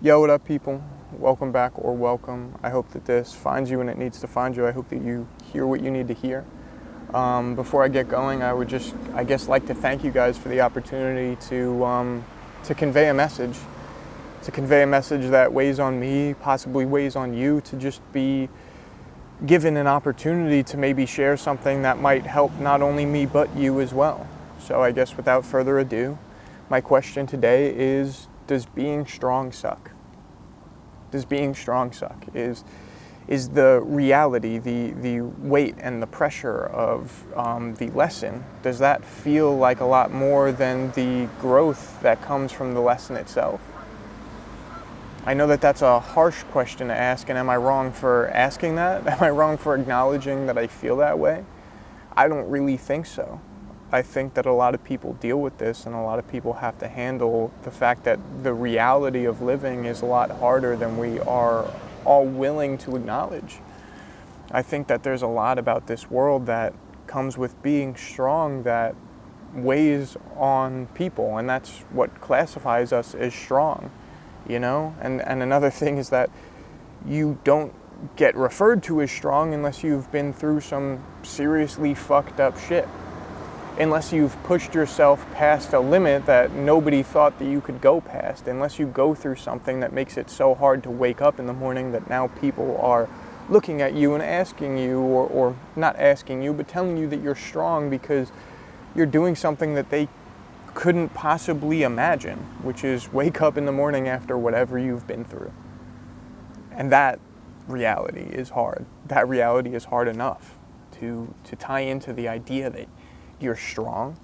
Yo, what up, people? Welcome back or welcome. I hope that this finds you when it needs to find you. I hope that you hear what you need to hear. Before I get going, I would just, like to thank you guys for the opportunity to convey a message. To convey a message that weighs on me, possibly weighs on you, to just be given an opportunity to maybe share something that might help not only me but you as well. So I guess without further ado, my question today is, does being strong suck? Does being strong suck? Is the reality, the weight and the pressure of the lesson, does that feel like a lot more than the growth that comes from the lesson itself? I know that that's a harsh question to ask, and am I wrong for asking that? Am I wrong for acknowledging that I feel that way? I don't really think so. I think that a lot of people deal with this, and a lot of people have to handle the fact that the reality of living is a lot harder than we are all willing to acknowledge. I think that there's a lot about this world that comes with being strong that weighs on people, and that's what classifies us as strong. And another thing is that you don't get referred to as strong unless you've been through some seriously fucked up shit. Unless you've pushed yourself past a limit that nobody thought that you could go past. Unless you go through something that makes it so hard to wake up in the morning that now people are looking at you and asking you, or not asking you, but telling you that you're strong because you're doing something that they couldn't possibly imagine, which is wake up in the morning after whatever you've been through. And that reality is hard. That reality is hard enough to tie into the idea that you're strong,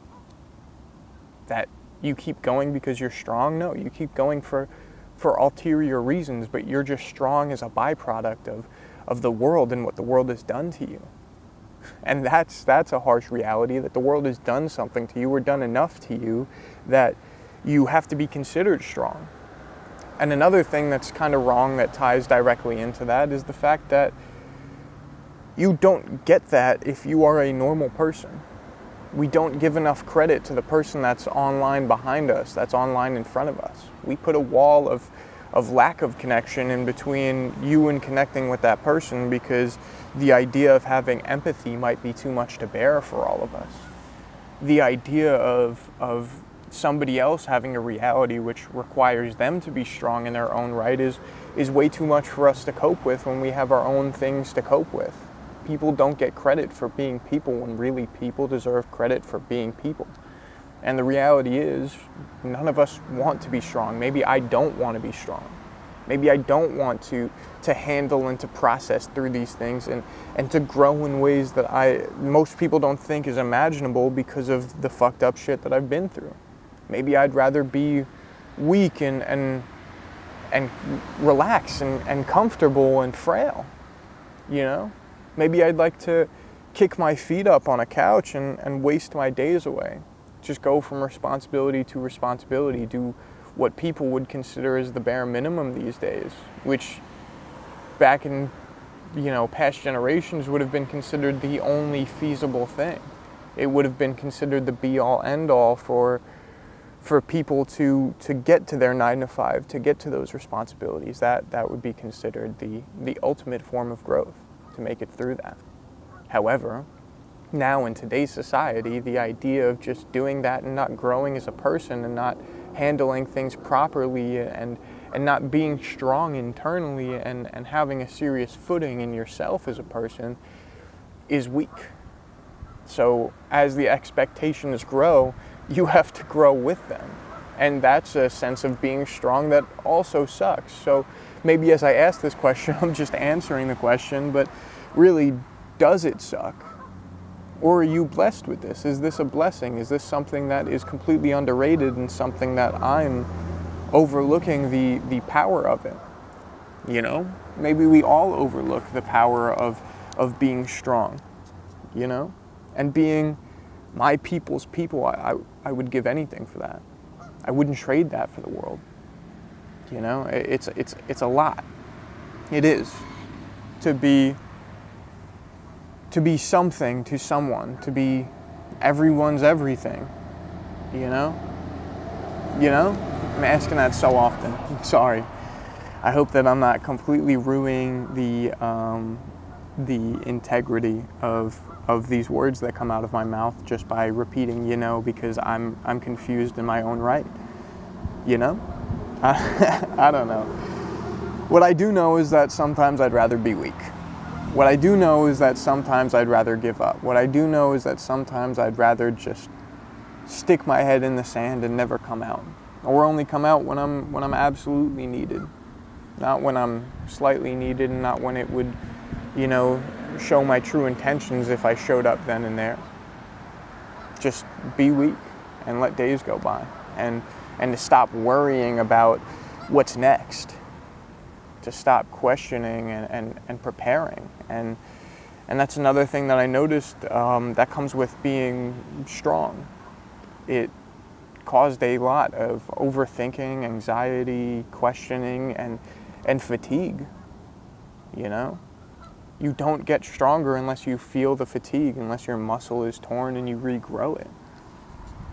that you keep going because you're strong. No, you keep going for ulterior reasons, but you're just strong as a byproduct of the world and what the world has done to you. And that's a harsh reality, that the world has done something to you, or done enough to you, that you have to be considered strong. And another thing that's kind of wrong that ties directly into that is the fact that you don't get that if you are a normal person. We don't give enough credit to the person that's online behind us, that's online in front of us. We put a wall of lack of connection in between you and connecting with that person because the idea of having empathy might be too much to bear for all of us. The idea of somebody else having a reality which requires them to be strong in their own right is way too much for us to cope with when we have our own things to cope with. People don't get credit for being people when really people deserve credit for being people. And the reality is, none of us want to be strong. Maybe I don't want to be strong. Maybe I don't want to handle and to process through these things and to grow in ways that most people don't think is imaginable because of the fucked up shit that I've been through. Maybe I'd rather be weak and relaxed and comfortable and frail, Maybe I'd like to kick my feet up on a couch and waste my days away. Just go from responsibility to responsibility, do what people would consider as the bare minimum these days, which back in, past generations would have been considered the only feasible thing. It would have been considered the be-all, end-all for people to get to their 9 to 5, to get to those responsibilities. That would be considered the ultimate form of growth, to make it through that. However, now in today's society, the idea of just doing that and not growing as a person and not handling things properly and not being strong internally and having a serious footing in yourself as a person is weak. So as the expectations grow, you have to grow with them. And that's a sense of being strong that also sucks. So maybe as I ask this question, I'm just answering the question, but really, does it suck? Or are you blessed with this? Is this a blessing? Is this something that is completely underrated and something that I'm overlooking the power of it? Maybe we all overlook the power of being strong, and being my people's people. I would give anything for that. I wouldn't trade that for the world. It's a lot. It is to be something to someone, to be everyone's everything. I'm asking that so often. Sorry. I hope that I'm not completely ruining the integrity of these words that come out of my mouth just by repeating, because I'm confused in my own right, I don't know. What I do know is that sometimes I'd rather be weak. What I do know is that sometimes I'd rather give up. What I do know is that sometimes I'd rather just stick my head in the sand and never come out, or only come out when I'm absolutely needed, not when I'm slightly needed, and not when it would, show my true intentions if I showed up then and there. Just be weak and let days go by, and to stop worrying about what's next, to stop questioning and preparing. And that's another thing that I noticed that comes with being strong. It caused a lot of overthinking, anxiety, questioning, and fatigue. You don't get stronger unless you feel the fatigue, unless your muscle is torn and you regrow it.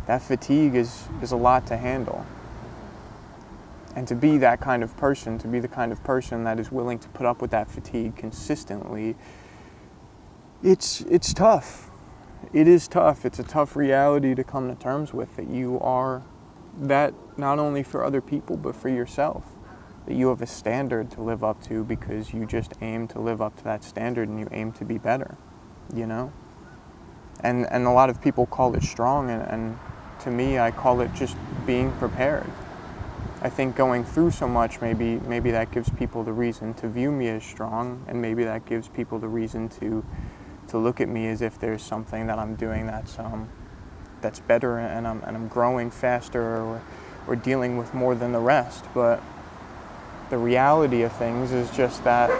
That fatigue is a lot to handle. And to be that kind of person, to be the kind of person that is willing to put up with that fatigue consistently, it's tough. It is tough. It's a tough reality to come to terms with, that you are that not only for other people, but for yourself. That you have a standard to live up to because you just aim to live up to that standard and you aim to be better, And a lot of people call it strong, and to me, I call it just being prepared. I think going through so much, maybe that gives people the reason to view me as strong, and maybe that gives people the reason to look at me as if there's something that I'm doing that's better, and I'm growing faster, or dealing with more than the rest. But the reality of things is just that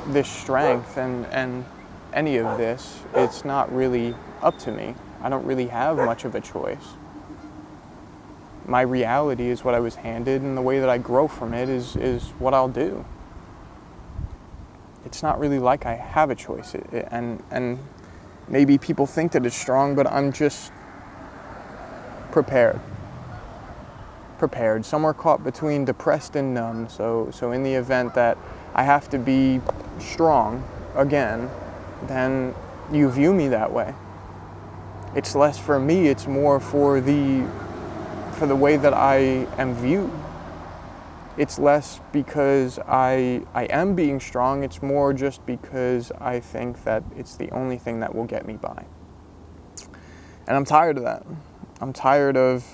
this strength and any of this, it's not really up to me. I don't really have much of a choice. My reality is what I was handed, and the way that I grow from it is what I'll do. It's not really like I have a choice. And maybe people think that it's strong, but I'm just prepared. Somewhere caught between depressed and numb. So in the event that I have to be strong again, then you view me that way. It's less for me, it's more for the way that I am viewed. It's less because I am being strong, it's more just because I think that it's the only thing that will get me by. And I'm tired of that. I'm tired of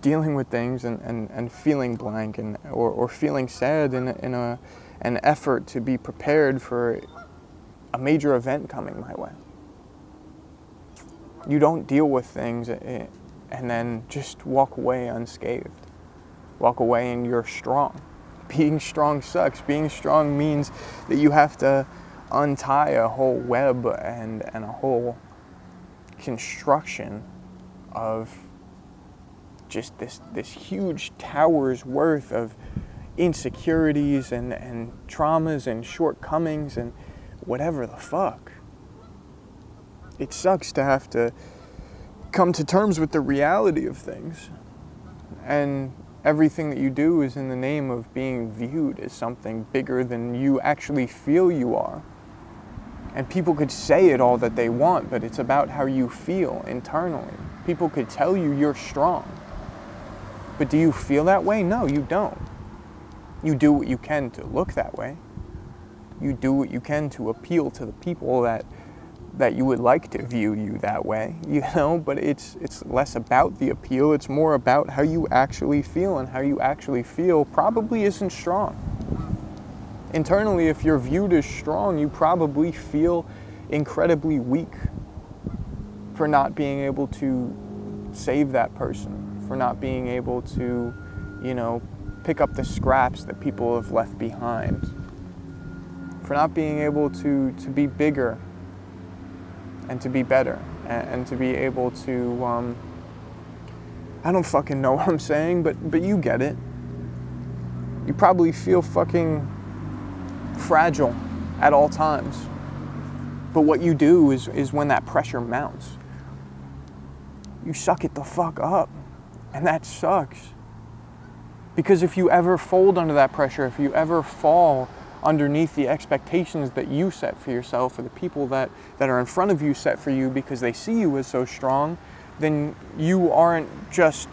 dealing with things and feeling blank or feeling sad in an effort to be prepared for a major event coming my way. You don't deal with things and then just walk away unscathed. Walk away and you're strong. Being strong sucks. Being strong means that you have to untie a whole web and a whole construction of just this huge tower's worth of insecurities and traumas and shortcomings and whatever the fuck. It sucks to have to come to terms with the reality of things. And everything that you do is in the name of being viewed as something bigger than you actually feel you are. And people could say it all that they want, but it's about how you feel internally. People could tell you you're strong. But do you feel that way? No, you don't. You do what you can to look that way. You do what you can to appeal to the people that you would like to view you that way, but it's less about the appeal, it's more about how you actually feel, and how you actually feel probably isn't strong. Internally, if you're viewed as strong, you probably feel incredibly weak for not being able to save that person, for not being able to, pick up the scraps that people have left behind, for not being able to be bigger and to be better, and to be able to, I don't fucking know what I'm saying, but you get it. You probably feel fucking fragile at all times. But what you do is when that pressure mounts, you suck it the fuck up. And that sucks. Because if you ever fold under that pressure, if you ever fall underneath the expectations that you set for yourself, or the people that are in front of you set for you because they see you as so strong, then you aren't just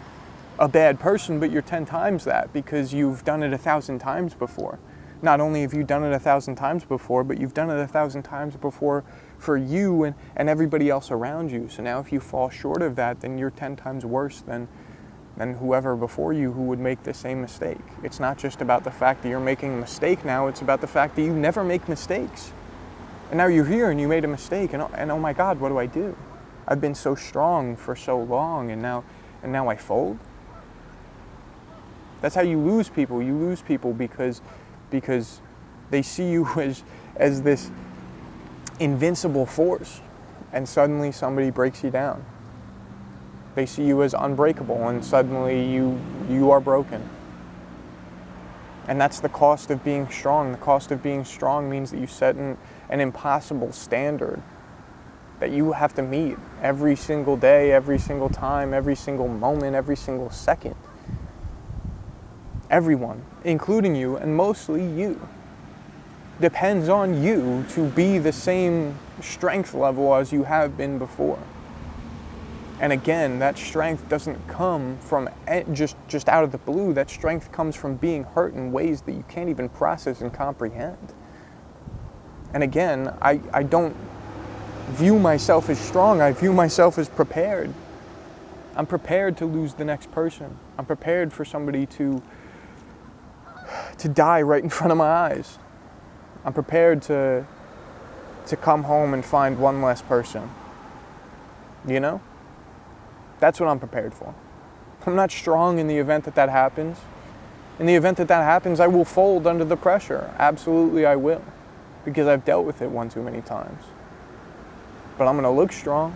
a bad person, but you're 10 times that, because you've done it 1,000 times before. Not only have you done it 1,000 times before, but you've done it 1,000 times before for you and everybody else around you. So now if you fall short of that, then you're 10 times worse than whoever before you who would make the same mistake. It's not just about the fact that you're making a mistake now, it's about the fact that you never make mistakes. And now you're here and you made a mistake, and oh my God, what do I do? I've been so strong for so long, and now I fold? That's how you lose people. You lose people because they see you as this invincible force, and suddenly somebody breaks you down. They see you as unbreakable, and suddenly you are broken. And that's the cost of being strong. The cost of being strong means that you set an impossible standard that you have to meet every single day, every single time, every single moment, every single second. Everyone, including you, and mostly you, depends on you to be the same strength level as you have been before. And again, that strength doesn't come from just out of the blue. That strength comes from being hurt in ways that you can't even process and comprehend. And again, I don't view myself as strong. I view myself as prepared. I'm prepared to lose the next person. I'm prepared for somebody to die right in front of my eyes. I'm prepared to come home and find one less person. You know? That's what I'm prepared for. I'm not strong in the event that happens. In the event that happens, I will fold under the pressure. Absolutely I will. Because I've dealt with it one too many times. But I'm going to look strong.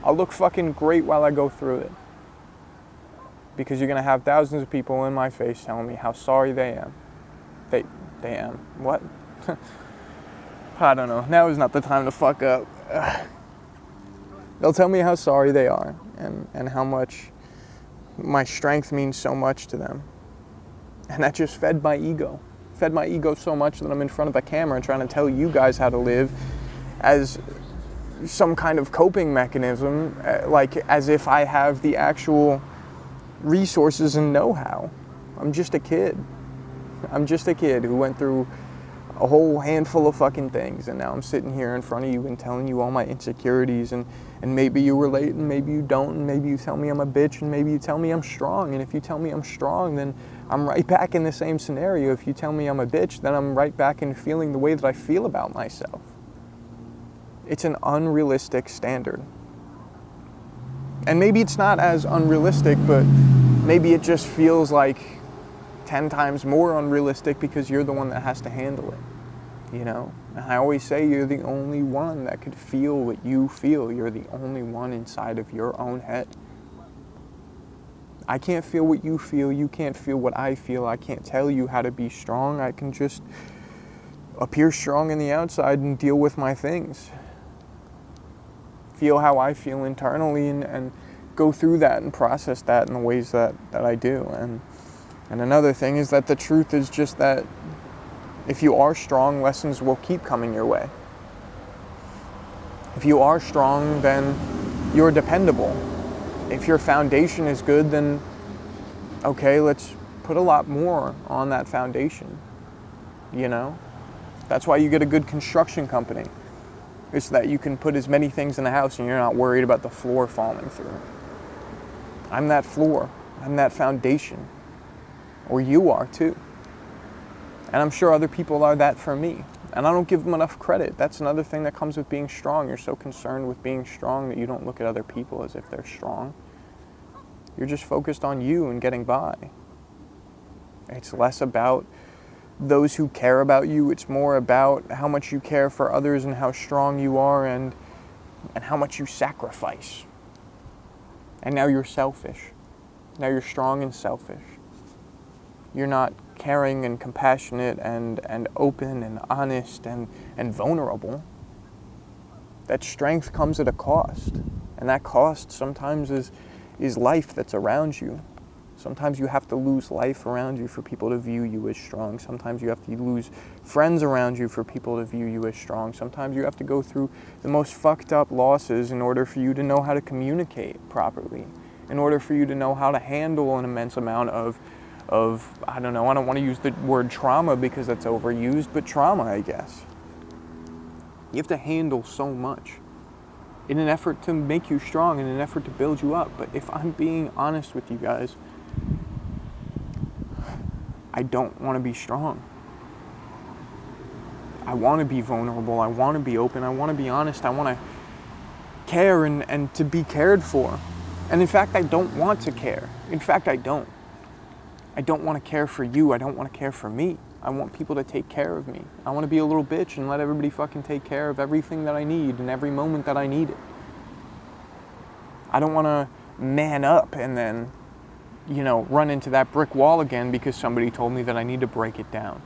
I'll look fucking great while I go through it. Because you're going to have thousands of people in my face telling me how sorry they am. They am. What? I don't know. Now is not the time to fuck up. They'll tell me how sorry they are and how much my strength means so much to them. And that just fed my ego. Fed my ego so much that I'm in front of a camera and trying to tell you guys how to live as some kind of coping mechanism, like as if I have the actual resources and know-how. I'm just a kid. I'm just a kid who went through a whole handful of fucking things, and now I'm sitting here in front of you and telling you all my insecurities, and maybe you relate and maybe you don't, and maybe you tell me I'm a bitch and maybe you tell me I'm strong, and if you tell me I'm strong, then I'm right back in the same scenario. If you tell me I'm a bitch, then I'm right back in feeling the way that I feel about myself. It's an unrealistic standard. And maybe it's not as unrealistic, but maybe it just feels like 10 times more unrealistic because you're the one that has to handle it, you know? And I always say you're the only one that could feel what you feel. You're the only one inside of your own head. I can't feel what you feel. You can't feel what I feel. I can't tell you how to be strong. I can just appear strong in the outside and deal with my things. Feel how I feel internally and go through that and process that in the ways that I do. And another thing is that the truth is just that if you are strong, lessons will keep coming your way. If you are strong, then you're dependable. If your foundation is good, then okay, let's put a lot more on that foundation, you know? That's why you get a good construction company. It's that you can put as many things in the house and you're not worried about the floor falling through. I'm that floor. I'm that foundation. Or you are too. And I'm sure other people are that for me. And I don't give them enough credit. That's another thing that comes with being strong. You're so concerned with being strong that you don't look at other people as if they're strong. You're just focused on you and getting by. It's less about those who care about you. It's more about how much you care for others and how strong you are and how much you sacrifice. And now you're selfish. Now you're strong and selfish. You're not caring and compassionate and open and honest and vulnerable. That strength comes at a cost. And that cost sometimes is life that's around you. Sometimes you have to lose life around you for people to view you as strong. Sometimes you have to lose friends around you for people to view you as strong. Sometimes you have to go through the most fucked up losses in order for you to know how to communicate properly, in order for you to know how to handle an immense amount of I don't know, I don't want to use the word trauma because that's overused, but trauma, I guess. You have to handle so much in an effort to make you strong, in an effort to build you up. But if I'm being honest with you guys, I don't want to be strong. I want to be vulnerable. I want to be open. I want to be honest. I want to care and to be cared for. And in fact, I don't want to care. In fact, I don't. I don't want to care for you. I don't want to care for me. I want people to take care of me. I want to be a little bitch and let everybody fucking take care of everything that I need in every moment that I need it. I don't want to man up and then, run into that brick wall again because somebody told me that I need to break it down.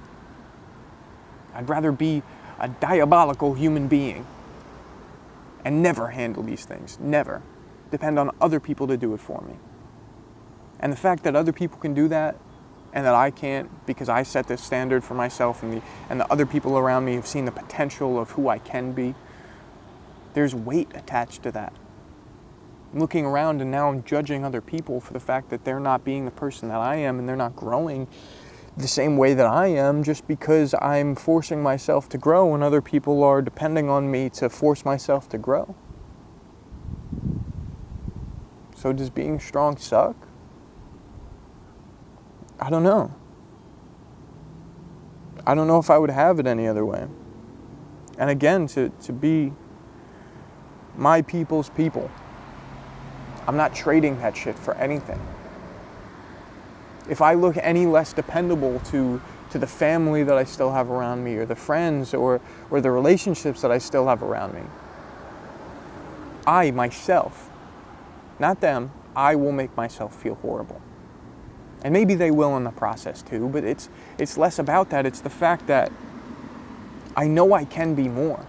I'd rather be a diabolical human being and never handle these things. Never. Depend on other people to do it for me. And the fact that other people can do that and that I can't because I set this standard for myself and the other people around me have seen the potential of who I can be, there's weight attached to that. I'm looking around and now I'm judging other people for the fact that they're not being the person that I am and they're not growing the same way that I am just because I'm forcing myself to grow and other people are depending on me to force myself to grow. So does being strong suck? I don't know. I don't know if I would have it any other way. And again, to be my people's people, I'm not trading that shit for anything. If I look any less dependable to the family that I still have around me or the friends or the relationships that I still have around me, I myself, not them, I will make myself feel horrible. And maybe they will in the process too, but it's less about that. It's the fact that I know I can be more.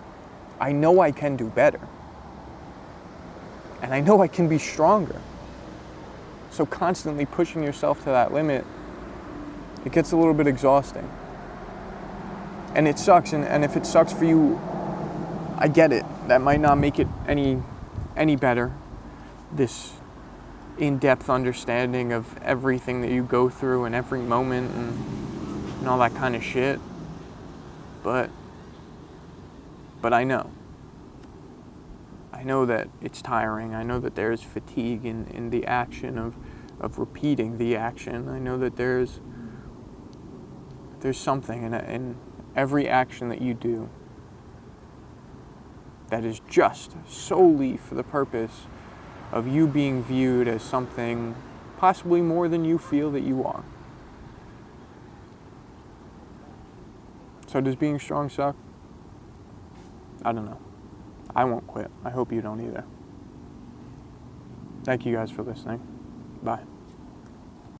I know I can do better. And I know I can be stronger. So constantly pushing yourself to that limit, it gets a little bit exhausting. And it sucks, and if it sucks for you, I get it. That might not make it any better. This in-depth understanding of everything that you go through and every moment and all that kind of shit. But I know. I know that it's tiring. I know that there's fatigue in the action of repeating the action. I know that there's something in every action that you do that is just solely for the purpose of you being viewed as something possibly more than you feel that you are. So does being strong suck? I don't know. I won't quit. I hope you don't either. Thank you guys for listening. Bye.